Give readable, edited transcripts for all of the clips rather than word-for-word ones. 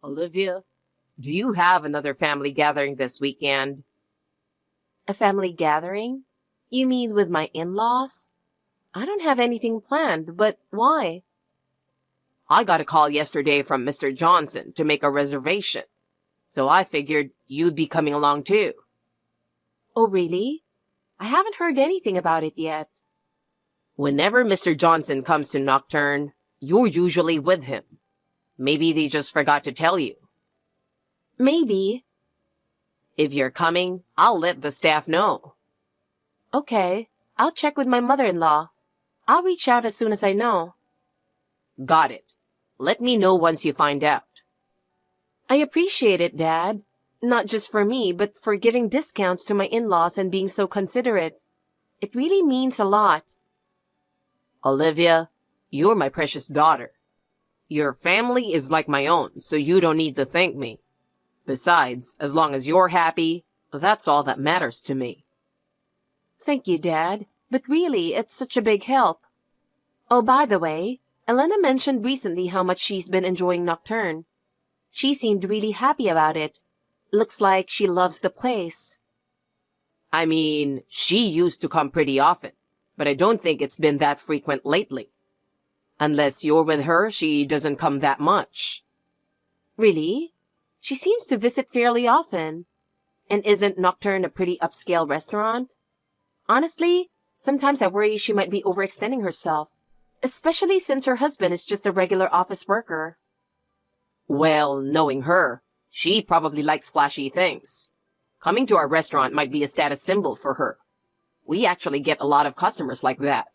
Olivia, do you have another family gathering this weekend? A family gathering? You mean with my in-laws? I don't have anything planned, but why? I got a call yesterday from Mr. Johnson to make a reservation, so I figured you'd be coming along too. Oh, really? I haven't heard anything about it yet. Whenever Mr. Johnson comes to Nocturne, you're usually with him. Maybe they just forgot to tell you. Maybe. If you're coming, I'll let the staff know. Okay, I'll check with my mother-in-law. I'll reach out as soon as I know. Got it. Let me know once you find out. I appreciate it, Dad. Not just for me, but for giving discounts to my in-laws and being so considerate. It really means a lot. Olivia, you're my precious daughter. Your family is like my own, so you don't need to thank me. Besides, as long as you're happy, that's all that matters to me. Thank you, Dad. But really, it's such a big help. Oh, by the way, Elena mentioned recently how much she's been enjoying Nocturne. She seemed really happy about it. Looks like she loves the place. I mean, she used to come pretty often, but I don't think it's been that frequent lately. Unless you're with her, she doesn't come that much. Really? She seems to visit fairly often. And isn't Nocturne a pretty upscale restaurant? Honestly, sometimes I worry she might be overextending herself, especially since her husband is just a regular office worker. Well, knowing her, she probably likes flashy things. Coming to our restaurant might be a status symbol for her. We actually get a lot of customers like that.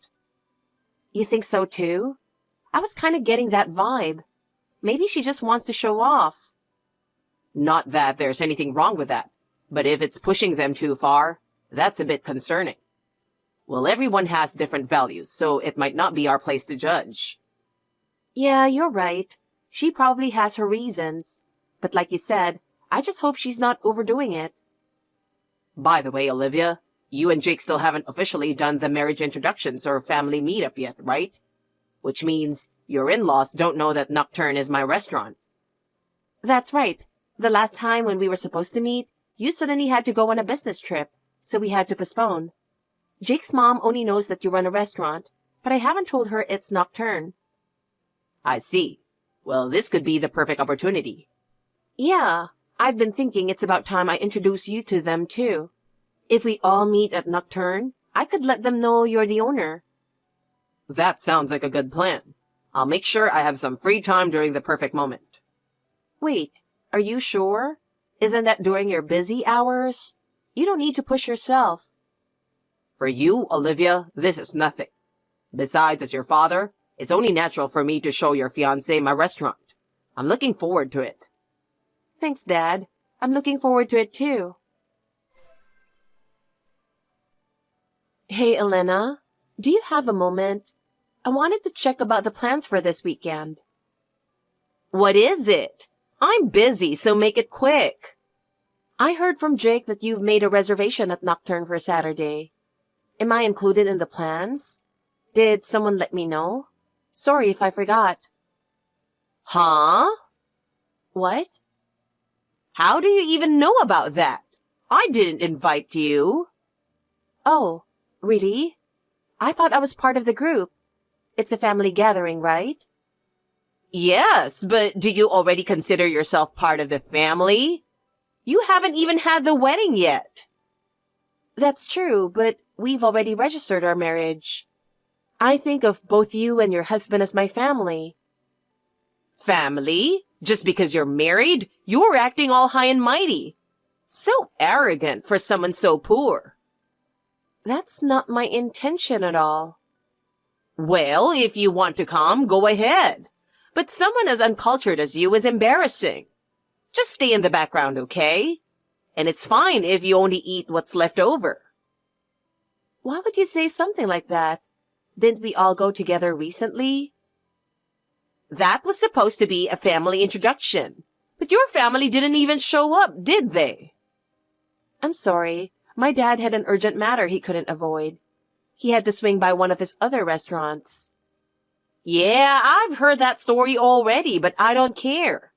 You think so too? I was kind of getting that vibe. Maybe she just wants to show off. Not that there's anything wrong with that, but if it's pushing them too far, that's a bit concerning. Well, everyone has different values, so it might not be our place to judge. Yeah, you're right. She probably has her reasons. But like you said, I just hope she's not overdoing it. By the way, Olivia, you and Jake still haven't officially done the marriage introductions or family meetup yet, right? Which means your in-laws don't know that Nocturne is my restaurant. That's right. The last time when we were supposed to meet, you suddenly had to go on a business trip, so we had to postpone. Jake's mom only knows that you run a restaurant, but I haven't told her it's Nocturne. I see. Well, this could be the perfect opportunity. Yeah, I've been thinking it's about time I introduce you to them too. If we all meet at Nocturne, I could let them know you're the owner. That sounds like a good plan. I'll make sure I have some free time during the perfect moment. Wait, are you sure? Isn't that during your busy hours? You don't need to push yourself. For you, Olivia, this is nothing. Besides, as your father, it's only natural for me to show your fiancé my restaurant. I'm looking forward to it. Thanks, Dad. I'm looking forward to it too. Hey, Elena, do you have a moment? I wanted to check about the plans for this weekend. What is it? I'm busy, so make it quick. I heard from Jake that you've made a reservation at Nocturne for Saturday. Am I included in the plans? Did someone let me know? Sorry if I forgot. Huh? What? How do you even know about that? I didn't invite you. Oh, really? I thought I was part of the group. It's a family gathering, right? Yes, but do you already consider yourself part of the family? You haven't even had the wedding yet. That's true, but we've already registered our marriage. I think of both you and your husband as my family. Family? Just because you're married, you're acting all high and mighty. So arrogant for someone so poor. That's not my intention at all. Well, if you want to come, go ahead. But someone as uncultured as you is embarrassing. Just stay in the background, okay? And it's fine if you only eat what's left over. Why would you say something like that? Didn't we all go together recently? That was supposed to be a family introduction. But your family didn't even show up, did they? I'm sorry. My dad had an urgent matter he couldn't avoid. He had to swing by one of his other restaurants. Yeah, I've heard that story already, but I don't care.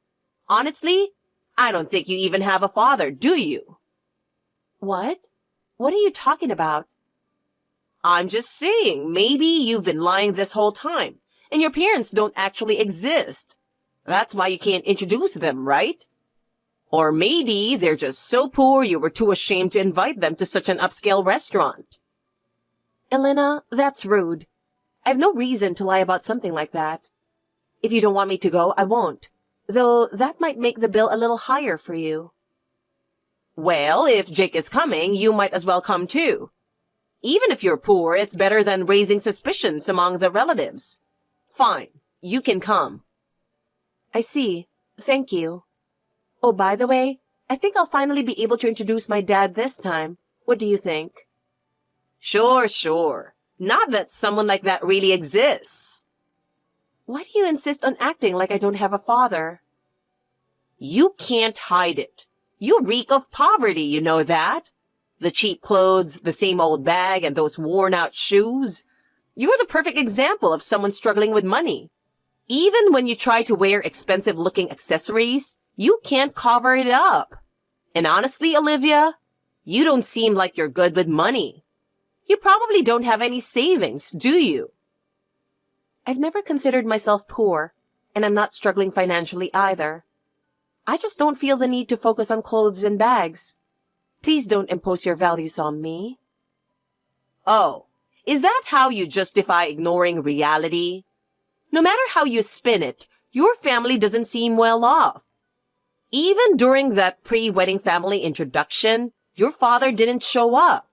Honestly, I don't think you even have a father, do you? What? What are you talking about? I'm just saying, maybe you've been lying this whole time, and your parents don't actually exist. That's why you can't introduce them, right? Or maybe they're just so poor you were too ashamed to invite them to such an upscale restaurant. Elena, that's rude. I have no reason to lie about something like that. If you don't want me to go, I won't. Though that might make the bill a little higher for you. Well, if Jake is coming, you might as well come too. Even if you're poor, it's better than raising suspicions among the relatives. Fine, you can come. I see. Thank you. Oh, by the way, I think I'll finally be able to introduce my dad this time. What do you think? Sure. Not that someone like that really exists. Why do you insist on acting like I don't have a father? You can't hide it. You reek of poverty, you know that? The cheap clothes, the same old bag, and those worn-out shoes. You're the perfect example of someone struggling with money. Even when you try to wear expensive-looking accessories, you can't cover it up. And honestly, Olivia, you don't seem like you're good with money. You probably don't have any savings, do you? I've never considered myself poor, and I'm not struggling financially either. I just don't feel the need to focus on clothes and bags. Please don't impose your values on me. Oh, is that how you justify ignoring reality? No matter how you spin it, your family doesn't seem well off. Even during that pre-wedding family introduction, your father didn't show up.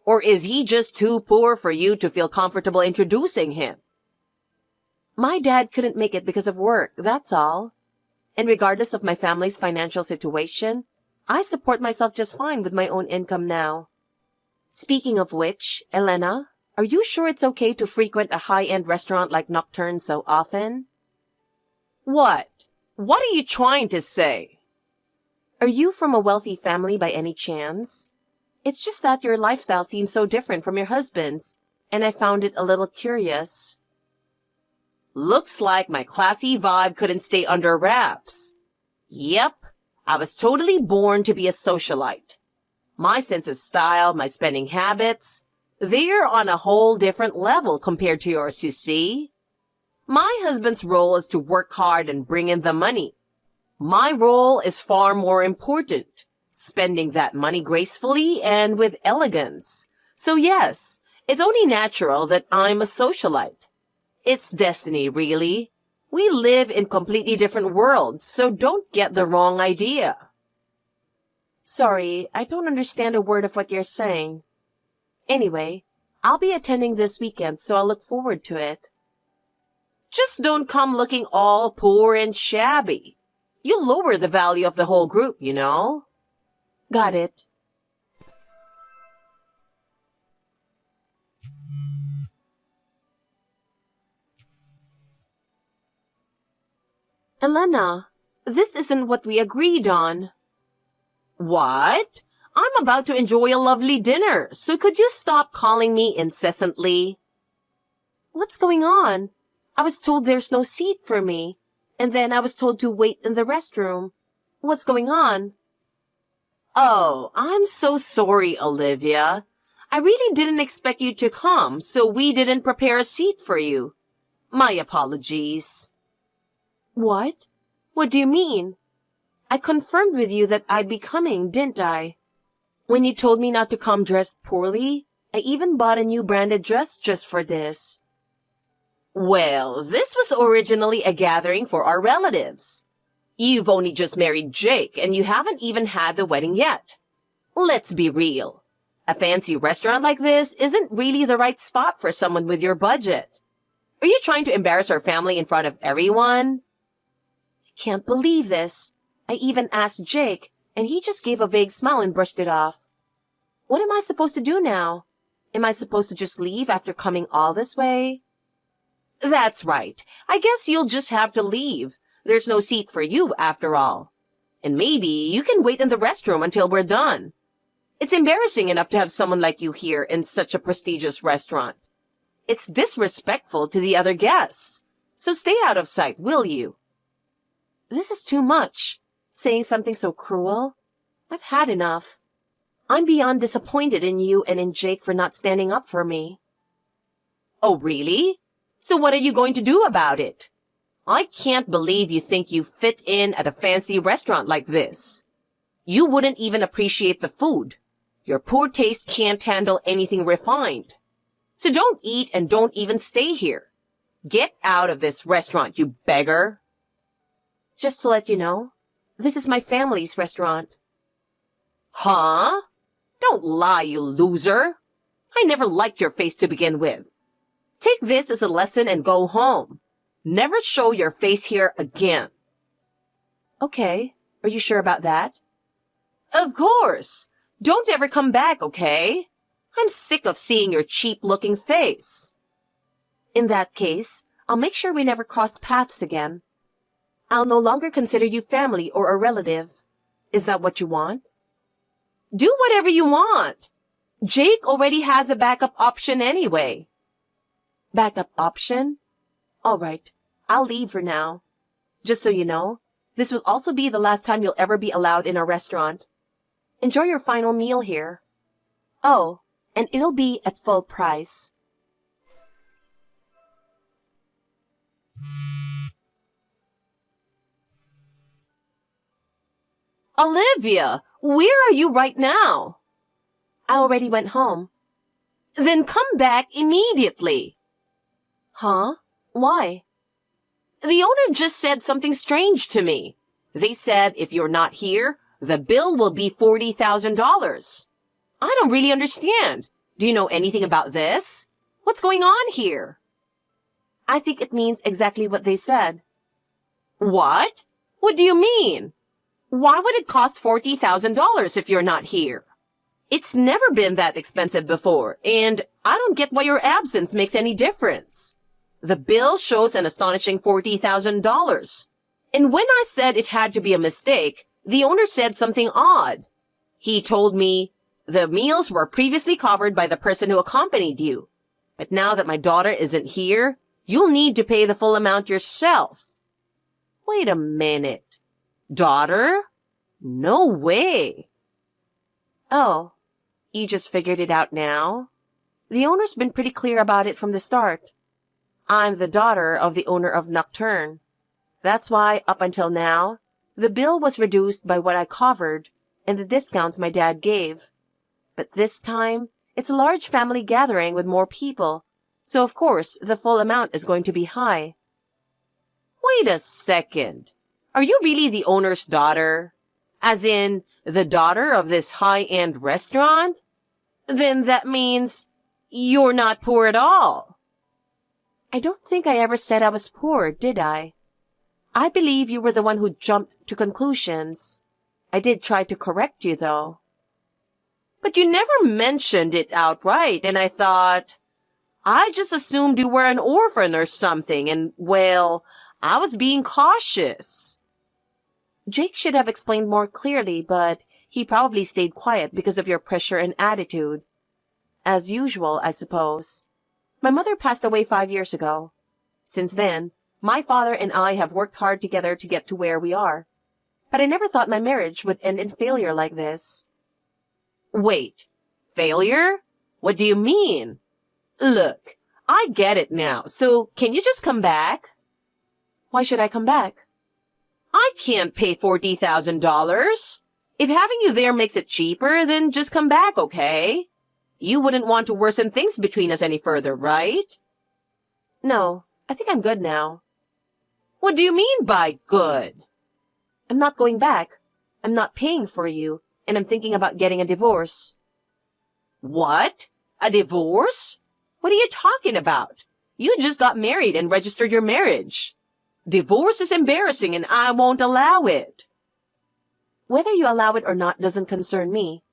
Or is he just too poor for you to feel comfortable introducing him? My dad couldn't make it because of work, that's all. And regardless of my family's financial situation, I support myself just fine with my own income now. Speaking of which, Elena, are you sure it's okay to frequent a high-end restaurant like Nocturne so often? What? What are you trying to say? Are you from a wealthy family by any chance? It's just that your lifestyle seems so different from your husband's, and I found it a little curious. Looks like my classy vibe couldn't stay under wraps. Yep, I was totally born to be a socialite. My sense of style, my spending habits, they're on a whole different level compared to yours, you see. My husband's role is to work hard and bring in the money. My role is far more important, spending that money gracefully and with elegance. So yes, it's only natural that I'm a socialite. It's destiny, really. We live in completely different worlds, so don't get the wrong idea. Sorry, I don't understand a word of what you're saying. Anyway, I'll be attending this weekend, so I'll look forward to it. Just don't come looking all poor and shabby. You'll lower the value of the whole group, you know. Got it. Elena, this isn't what we agreed on. What? I'm about to enjoy a lovely dinner, so could you stop calling me incessantly? What's going on? I was told there's no seat for me, and then I was told to wait in the restroom. What's going on? Oh, I'm so sorry, Olivia. I really didn't expect you to come, so we didn't prepare a seat for you. My apologies. What? What do you mean? I confirmed with you that I'd be coming, didn't I? When you told me not to come dressed poorly, I even bought a new branded dress just for this. Well, this was originally a gathering for our relatives. You've only just married Jake, and you haven't even had the wedding yet. Let's be real. A fancy restaurant like this isn't really the right spot for someone with your budget. Are you trying to embarrass our family in front of everyone? I can't believe this. I even asked Jake, and he just gave a vague smile and brushed it off. What am I supposed to do now? Am I supposed to just leave after coming all this way? That's right. I guess you'll just have to leave. There's no seat for you after all. And maybe you can wait in the restroom until we're done. It's embarrassing enough to have someone like you here in such a prestigious restaurant. It's disrespectful to the other guests. So stay out of sight, will you? This is too much. Saying something so cruel. I've had enough. I'm beyond disappointed in you and in Jake for not standing up for me. Oh, really? So what are you going to do about it? I can't believe you think you fit in at a fancy restaurant like this. You wouldn't even appreciate the food. Your poor taste can't handle anything refined. So don't eat and don't even stay here. Get out of this restaurant, you beggar. Just to let you know, this is my family's restaurant. Huh? Don't lie, you loser. I never liked your face to begin with. Take this as a lesson and go home. Never show your face here again. Okay, are you sure about that? Of course. Don't ever come back, okay? I'm sick of seeing your cheap-looking face. In that case, I'll make sure we never cross paths again. I'll no longer consider you family or a relative. Is that what you want? Do whatever you want. Jake already has a backup option anyway. Backup option? All right, I'll leave for now. Just so you know, this will also be the last time you'll ever be allowed in our restaurant. Enjoy your final meal here. Oh, and it'll be at full price. Olivia, where are you right now? I already went home. Then come back immediately. Huh? Why? The owner just said something strange to me. They said if you're not here, the bill will be $40,000. I don't really understand. Do you know anything about this? What's going on here? I think it means exactly what they said. What? What do you mean? Why would it cost $40,000 if you're not here? It's never been that expensive before, and I don't get why your absence makes any difference. The bill shows an astonishing $40,000. And when I said it had to be a mistake, the owner said something odd. He told me, the meals were previously covered by the person who accompanied you. But now that my daughter isn't here, you'll need to pay the full amount yourself. Wait a minute. Daughter? No way. Oh, you just figured it out now? The owner's been pretty clear about it from the start. I'm the daughter of the owner of Nocturne. That's why, up until now, the bill was reduced by what I covered and the discounts my dad gave. But this time, it's a large family gathering with more people, so of course the full amount is going to be high. Wait a second. Are you really the owner's daughter? As in, the daughter of this high-end restaurant? Then that means you're not poor at all. I don't think I ever said I was poor, did I? I believe you were the one who jumped to conclusions. I did try to correct you, though. But you never mentioned it outright, and I thought, I just assumed you were an orphan or something, and, well, I was being cautious. Jake should have explained more clearly, but he probably stayed quiet because of your pressure and attitude. As usual, I suppose. My mother passed away 5 years ago. Since then, my father and I have worked hard together to get to where we are. But I never thought my marriage would end in failure like this. Wait, failure? What do you mean? Look, I get it now, so can you just come back? Why should I come back? I can't pay $40,000. If having you there makes it cheaper, then just come back, okay? You wouldn't want to worsen things between us any further, right? No, I think I'm good now. What do you mean by good? I'm not going back. I'm not paying for you, and I'm thinking about getting a divorce. What? A divorce? What are you talking about? You just got married and registered your marriage. Divorce is embarrassing and I won't allow it. Whether you allow it or not doesn't concern me.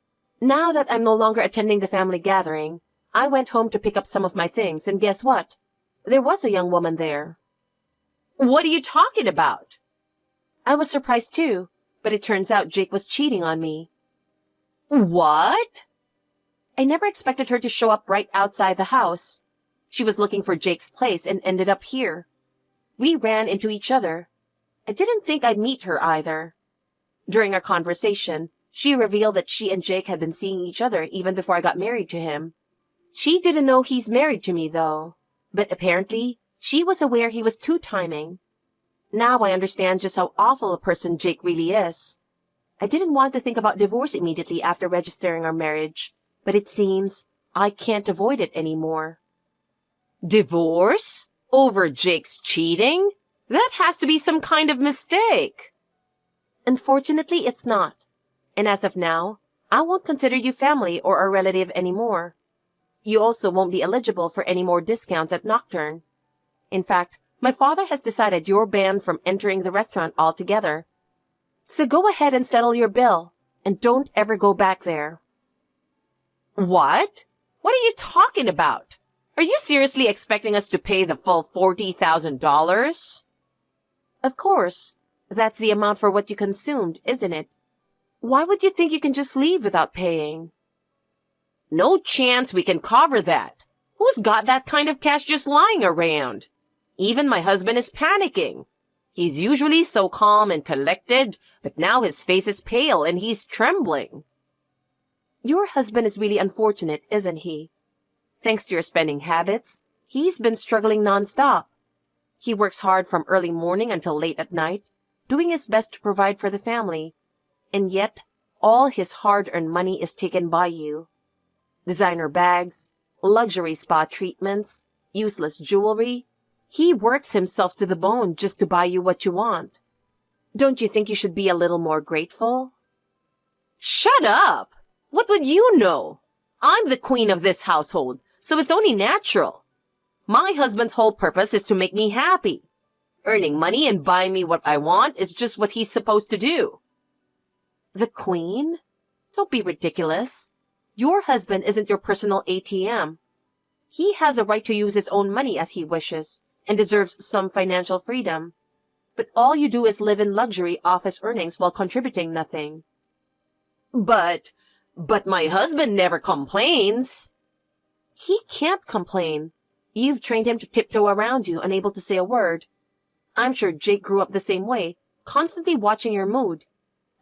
Now that I'm no longer attending the family gathering, I went home to pick up some of my things, and guess what? There was a young woman there. What are you talking about? I was surprised too, but it turns out Jake was cheating on me. What? I never expected her to show up right outside the house. She was looking for Jake's place and ended up here. We ran into each other. I didn't think I'd meet her either. During our conversation, she revealed that she and Jake had been seeing each other even before I got married to him. She didn't know he's married to me, though. But apparently, she was aware he was two-timing. Now I understand just how awful a person Jake really is. I didn't want to think about divorce immediately after registering our marriage, but it seems I can't avoid it anymore. Divorce? Over Jake's cheating? That has to be some kind of mistake. Unfortunately, it's not. And as of now, I won't consider you family or a relative anymore. You also won't be eligible for any more discounts at Nocturne. In fact, my father has decided you're banned from entering the restaurant altogether. So go ahead and settle your bill, and don't ever go back there. What? What are you talking about? Are you seriously expecting us to pay the full $40,000? Of course. That's the amount for what you consumed, isn't it? Why would you think you can just leave without paying? No chance we can cover that. Who's got that kind of cash just lying around? Even my husband is panicking. He's usually so calm and collected, but now his face is pale and he's trembling. Your husband is really unfortunate, isn't he? Thanks to your spending habits, he's been struggling nonstop. He works hard from early morning until late at night, doing his best to provide for the family. And yet, all his hard-earned money is taken by you. Designer bags, luxury spa treatments, useless jewelry. He works himself to the bone just to buy you what you want. Don't you think you should be a little more grateful? Shut up! What would you know? I'm the queen of this household, so it's only natural. My husband's whole purpose is to make me happy. Earning money and buying me what I want is just what he's supposed to do. The queen? Don't be ridiculous. Your husband isn't your personal ATM. He has a right to use his own money as he wishes and deserves some financial freedom. But all you do is live in luxury off his earnings while contributing nothing. But my husband never complains. He can't complain. You've trained him to tiptoe around you, unable to say a word. I'm sure Jake grew up the same way, constantly watching your mood.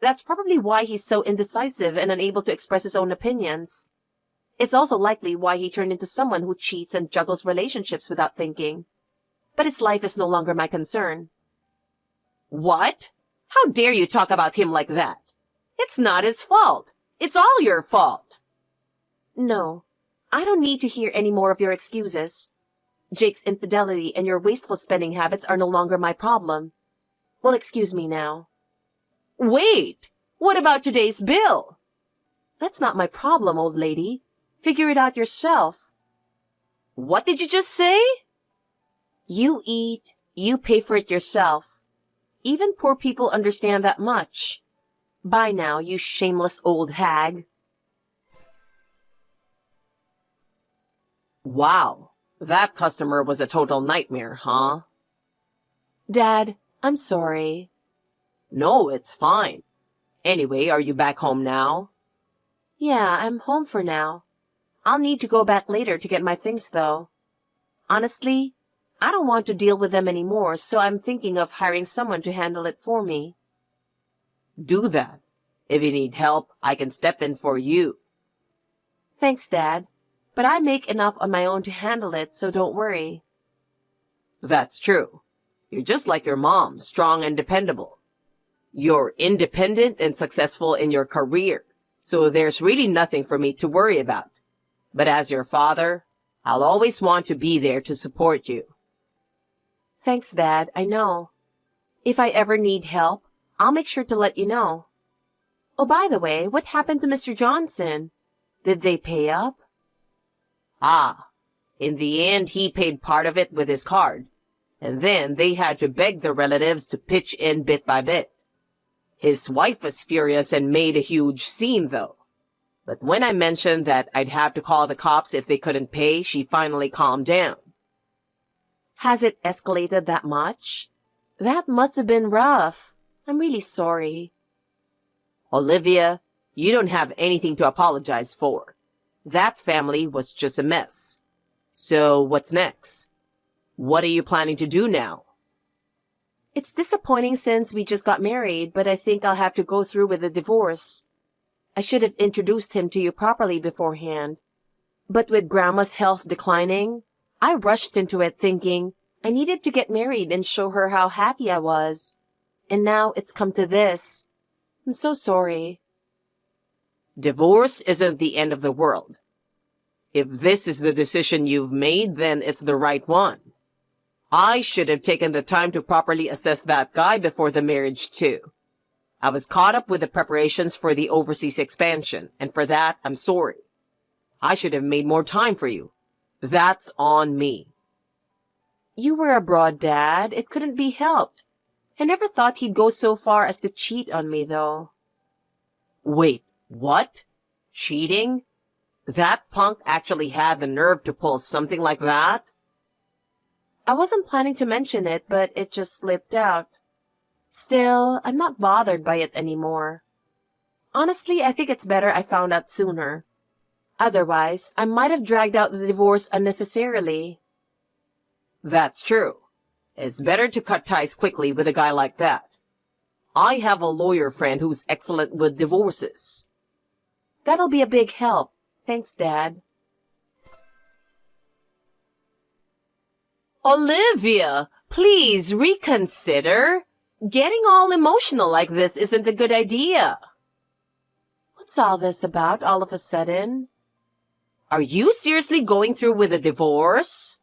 That's probably why he's so indecisive and unable to express his own opinions. It's also likely why he turned into someone who cheats and juggles relationships without thinking. But his life is no longer my concern. What? How dare you talk about him like that? It's not his fault. It's all your fault. No, I don't need to hear any more of your excuses. Jake's infidelity and your wasteful spending habits are no longer my problem. Well, excuse me now. Wait, what about today's bill? That's not my problem, old lady. Figure it out yourself. What did you just say? You eat, you pay for it yourself. Even poor people understand that much. Bye now, you shameless old hag. Wow, that customer was a total nightmare, huh? Dad, I'm sorry. No, it's fine. Anyway, are you back home now? Yeah, I'm home for now. I'll need to go back later to get my things, though. Honestly, I don't want to deal with them anymore, so I'm thinking of hiring someone to handle it for me. Do that. If you need help, I can step in for you. Thanks, Dad. But I make enough on my own to handle it, so don't worry. That's true. You're just like your mom, strong and dependable. You're independent and successful in your career, so there's really nothing for me to worry about. But as your father, I'll always want to be there to support you. Thanks, Dad, I know. If I ever need help, I'll make sure to let you know. Oh, by the way, what happened to Mr. Johnson? Did they pay up? Ah, in the end, he paid part of it with his card, and then they had to beg the relatives to pitch in bit by bit. His wife was furious and made a huge scene, though. But when I mentioned that I'd have to call the cops if they couldn't pay, she finally calmed down. Has it escalated that much? That must have been rough. I'm really sorry. Olivia, you don't have anything to apologize for. That family was just a mess. So what's next? What are you planning to do now? It's disappointing since we just got married, but I think I'll have to go through with the divorce. I should have introduced him to you properly beforehand. But with Grandma's health declining, I rushed into it thinking I needed to get married and show her how happy I was. And now it's come to this. I'm so sorry. Divorce isn't the end of the world. If this is the decision you've made, then it's the right one. I should have taken the time to properly assess that guy before the marriage, too. I was caught up with the preparations for the overseas expansion, and for that, I'm sorry. I should have made more time for you. That's on me. You were abroad, Dad. It couldn't be helped. I never thought he'd go so far as to cheat on me, though. Wait, what? Cheating? That punk actually had the nerve to pull something like that? I wasn't planning to mention it, but it just slipped out. Still, I'm not bothered by it anymore. Honestly, I think it's better I found out sooner. Otherwise, I might have dragged out the divorce unnecessarily. That's true. It's better to cut ties quickly with a guy like that. I have a lawyer friend who's excellent with divorces. That'll be a big help. Thanks, Dad. Olivia, please reconsider. Getting all emotional like this isn't a good idea. What's all this about all of a sudden? Are you seriously going through with a divorce?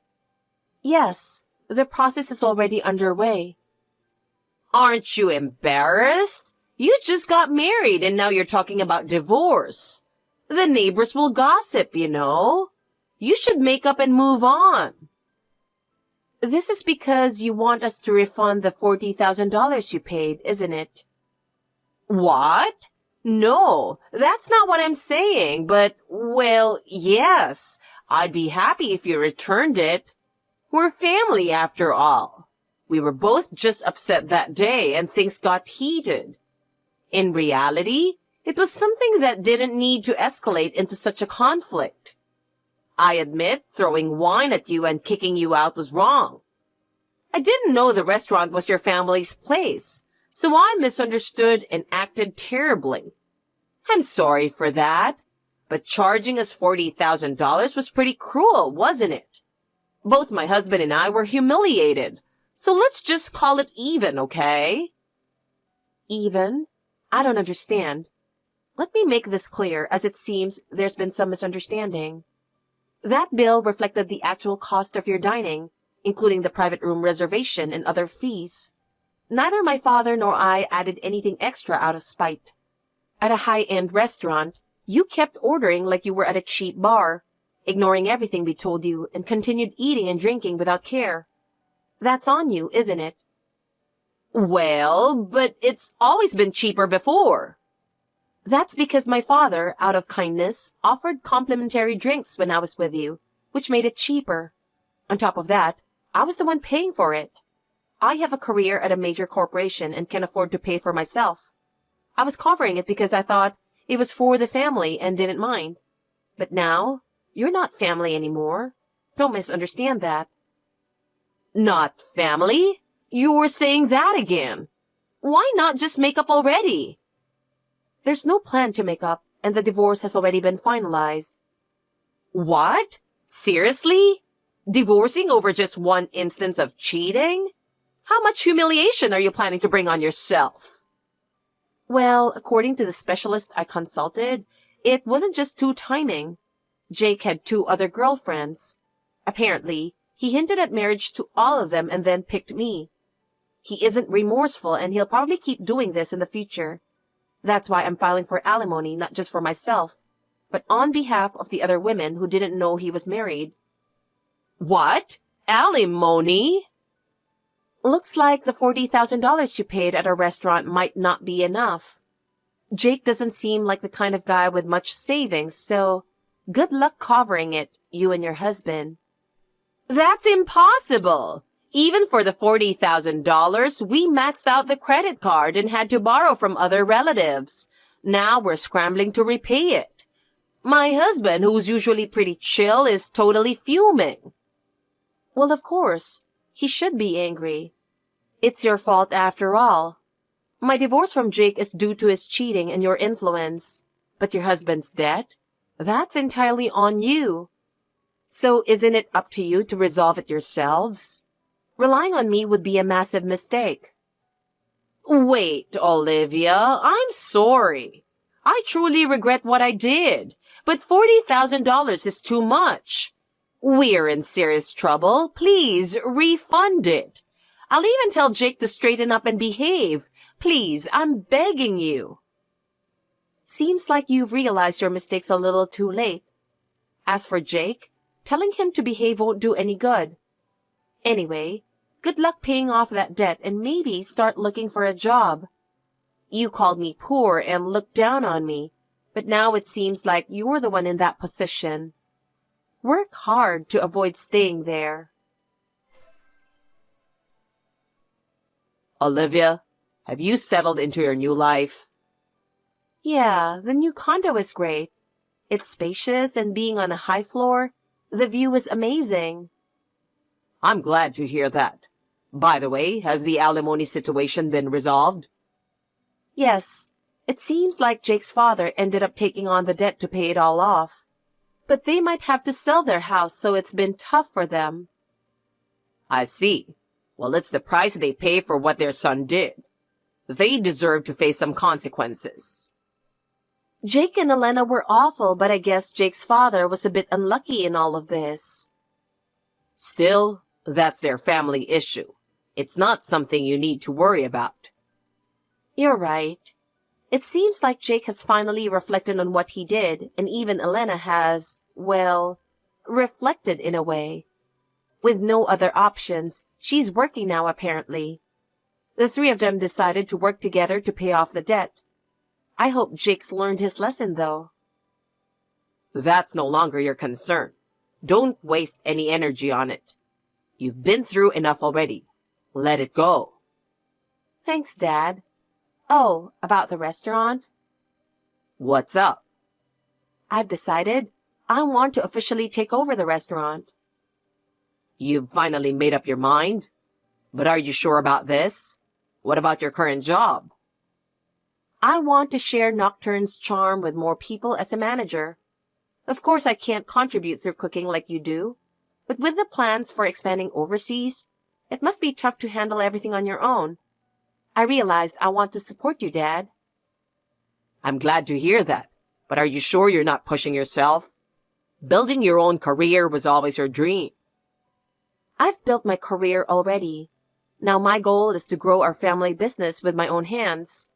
Yes, the process is already underway. Aren't you embarrassed? You just got married and now you're talking about divorce. The neighbors will gossip, you know. You should make up and move on. This is because you want us to refund the $40,000 you paid, isn't it? What? No, that's not what I'm saying, but, well, yes. I'd be happy if you returned it. We're family after all. We were both just upset that day and things got heated. In reality, it was something that didn't need to escalate into such a conflict. I admit throwing wine at you and kicking you out was wrong. I didn't know the restaurant was your family's place, so I misunderstood and acted terribly. I'm sorry for that, but charging us $40,000 was pretty cruel, wasn't it? Both my husband and I were humiliated, so let's just call it even, okay? Even? I don't understand. Let me make this clear, as it seems there's been some misunderstanding. That bill reflected the actual cost of your dining, including the private room reservation and other fees. Neither my father nor I added anything extra out of spite. At a high-end restaurant, you kept ordering like you were at a cheap bar, ignoring everything we told you and continued eating and drinking without care. That's on you, isn't it? Well, but it's always been cheaper before. That's because my father, out of kindness, offered complimentary drinks when I was with you, which made it cheaper. On top of that, I was the one paying for it. I have a career at a major corporation and can afford to pay for myself. I was covering it because I thought it was for the family and didn't mind. But now, you're not family anymore. Don't misunderstand that. Not family? You were saying that again. Why not just make up already? There's no plan to make up, and the divorce has already been finalized. What? Seriously? Divorcing over just one instance of cheating? How much humiliation are you planning to bring on yourself? Well, according to the specialist I consulted, it wasn't just two timing. Jake had 2 other girlfriends. Apparently, he hinted at marriage to all of them and then picked me. He isn't remorseful, and he'll probably keep doing this in the future. That's why I'm filing for alimony, not just for myself, but on behalf of the other women who didn't know he was married. What? Alimony? Looks like the $40,000 you paid at a restaurant might not be enough. Jake doesn't seem like the kind of guy with much savings, so good luck covering it, you and your husband. That's impossible. Even for the $40,000, we maxed out the credit card and had to borrow from other relatives. Now we're scrambling to repay it. My husband, who's usually pretty chill, is totally fuming. Well, of course. He should be angry. It's your fault after all. My divorce from Jake is due to his cheating and your influence. But your husband's debt? That's entirely on you. So isn't it up to you to resolve it yourselves? Relying on me would be a massive mistake. Wait, Olivia, I'm sorry. I truly regret what I did, but $40,000 is too much. We're in serious trouble. Please refund it. I'll even tell Jake to straighten up and behave. Please, I'm begging you. Seems like you've realized your mistakes a little too late. As for Jake, telling him to behave won't do any good. Anyway, good luck paying off that debt and maybe start looking for a job. You called me poor and looked down on me, but now it seems like you're the one in that position. Work hard to avoid staying there. Olivia, have you settled into your new life? Yeah, the new condo is great. It's spacious and being on a high floor, the view is amazing. I'm glad to hear that. By the way, has the alimony situation been resolved? Yes, it seems like Jake's father ended up taking on the debt to pay it all off. But they might have to sell their house, so it's been tough for them. I see. Well, it's the price they pay for what their son did. They deserve to face some consequences. Jake and Elena were awful, but I guess Jake's father was a bit unlucky in all of this. Still, that's their family issue. It's not something you need to worry about. You're right. It seems like Jake has finally reflected on what he did, and even Elena has, well, reflected in a way. With no other options, she's working now apparently. The three of them decided to work together to pay off the debt. I hope Jake's learned his lesson, though. That's no longer your concern. Don't waste any energy on it. You've been through enough already. Let it go. Thanks, Dad. Oh, about the restaurant? What's up? I've decided I want to officially take over the restaurant. You've finally made up your mind? But are you sure about this? What about your current job? I want to share Nocturne's charm with more people as a manager. Of course, I can't contribute through cooking like you do, but with the plans for expanding overseas, it must be tough to handle everything on your own. I realized I want to support you, Dad. I'm glad to hear that, but are you sure you're not pushing yourself? Building your own career was always your dream. I've built my career already. Now my goal is to grow our family business with my own hands.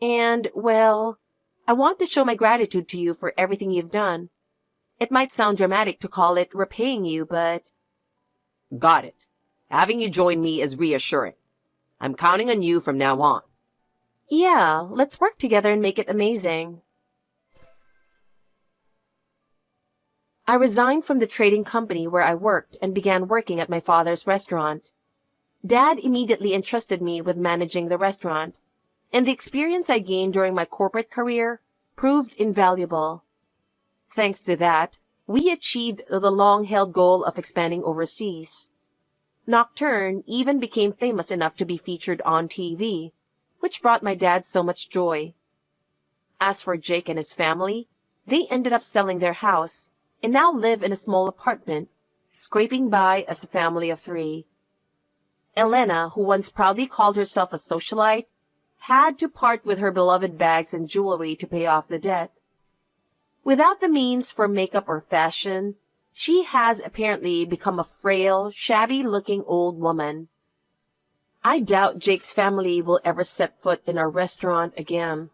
And, well, I want to show my gratitude to you for everything you've done. It might sound dramatic to call it repaying you, but... Got it. Having you join me is reassuring. I'm counting on you from now on. Yeah, let's work together and make it amazing. I resigned from the trading company where I worked and began working at my father's restaurant. Dad immediately entrusted me with managing the restaurant, and the experience I gained during my corporate career proved invaluable. Thanks to that, we achieved the long-held goal of expanding overseas. Nocturne even became famous enough to be featured on TV, which brought my dad so much joy. As for Jake and his family, they ended up selling their house and now live in a small apartment, scraping by as a family of three. Elena, who once proudly called herself a socialite, had to part with her beloved bags and jewelry to pay off the debt. Without the means for makeup or fashion, she has apparently become a frail, shabby-looking old woman. I doubt Jake's family will ever set foot in our restaurant again.